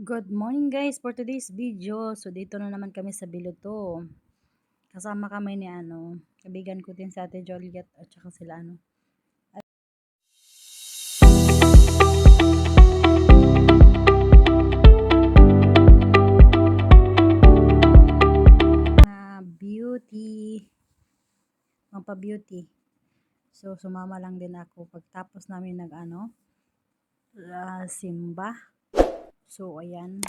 Good morning guys for today's video. So dito na naman kami sa Biloto. Kasama kami ni kaibigan ko din sa Ate Joliet at saka sila beauty, magpa-beauty. So sumama lang din ako pagtapos namin simba. So ayan,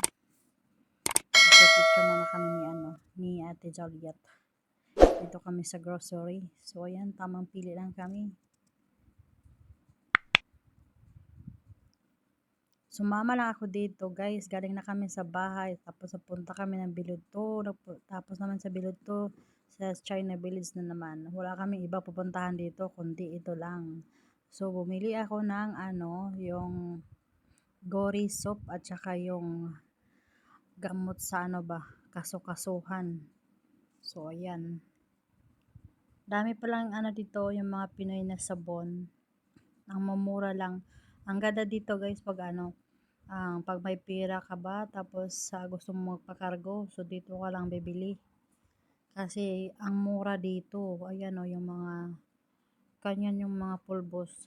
picture muna kami ni Ate Joliet. Dito kami sa grocery. So ayan, tamang pili lang kami. Sumama lang ako dito guys, galing na kami sa bahay, tapos napunta kami ng Biloto, tapos naman sa Biloto, sa China Village na naman. Wala kami iba pupuntahan dito, kundi ito lang. So bumili ako ng yung Gory soap at saka yung gamot sa kasukasuhan. So ayan. Dami pa lang dito yung mga Pinoy na sabon. Ang mamura lang. Ang ganda dito guys pag may pera ka ba tapos gusto mo magpakargo, so dito ka lang bibili. Kasi ang mura dito. Ayan yung mga kanyan yung mga pulbos.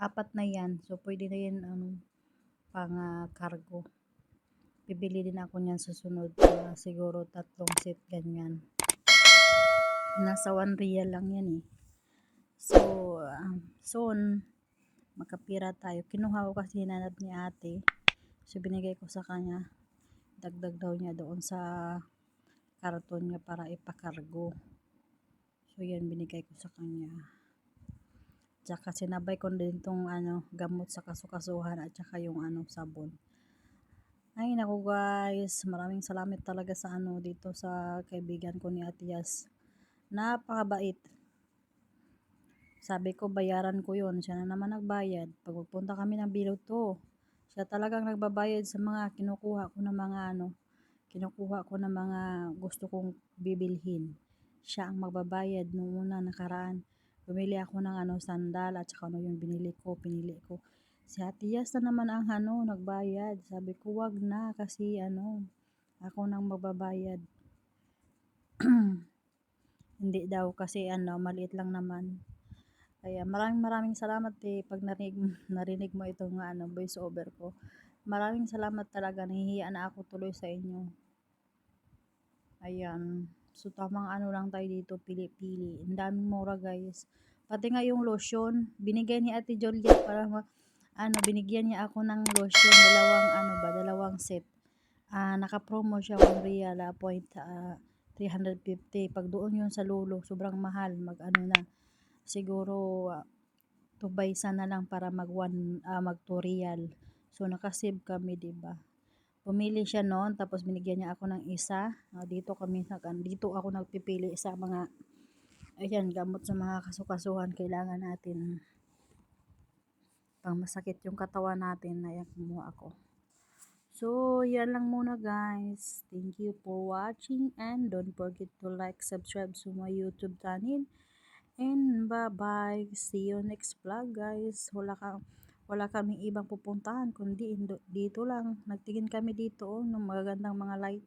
Apat na yan. So pwede na yan pang cargo. Bibili din ako niyan sa sunod. Siguro 3 set ganyan. Nasa 1 real lang yan eh. So, soon, makapira tayo. Kinuha ko kasi hinanap ni ate. So, binigay ko sa kanya. Dagdag daw niya doon sa karton niya para ipakargo. So, yan binigay ko sa kanya. Tsaka sinabay ko din tong gamot sa kasukasuhan at tsaka yung sabon. Ay, naku guys. Maraming salamat talaga sa dito sa kaibigan ko ni Ate Yas. Napakabait. Sabi ko bayaran ko yun, siya na naman nagbayad. Pag magpunta kami ng Biloto, siya talagang nagbabayad sa mga kinukuha ko na mga gusto kong bibilhin. Siya ang magbabayad nung una nakaraan. Bumili ako ng sandal at saka yung pinili ko. Si Ate Yas na naman ang nagbayad. Sabi ko wag na kasi ako nang magbabayad. Hindi daw kasi maliit lang naman. Kaya maraming salamat pag narinig mo itong voice over ko. Maraming salamat talaga, nahihiya na ako tuloy sa inyo. Ayan. So tamang lang tayo dito, pili-pili. Ang daming mura guys. Pati nga yung lotion, binigay ni Ate Joliet para binigyan niya ako ng lotion, dalawang set. Naka-promo siya 1 real, 350. Pag doon yun sa Lulo, sobrang mahal. Siguro 2 baysa na lang para mag 2 real. So nakasave kami, 'di ba? Pumili siya noon tapos binigyan niya ako ng isa. Dito ako nagpipili sa mga gamot sa mga kasukasuhan kailangan natin. Pang masakit yung katawan natin, ayan kumuha ako. So, yan lang muna guys. Thank you for watching and don't forget to like, subscribe to my YouTube channel. And bye-bye. See you next vlog guys. Wala kaming ibang pupuntahan kundi dito lang. Nagtingin kami dito ng magagandang mga light.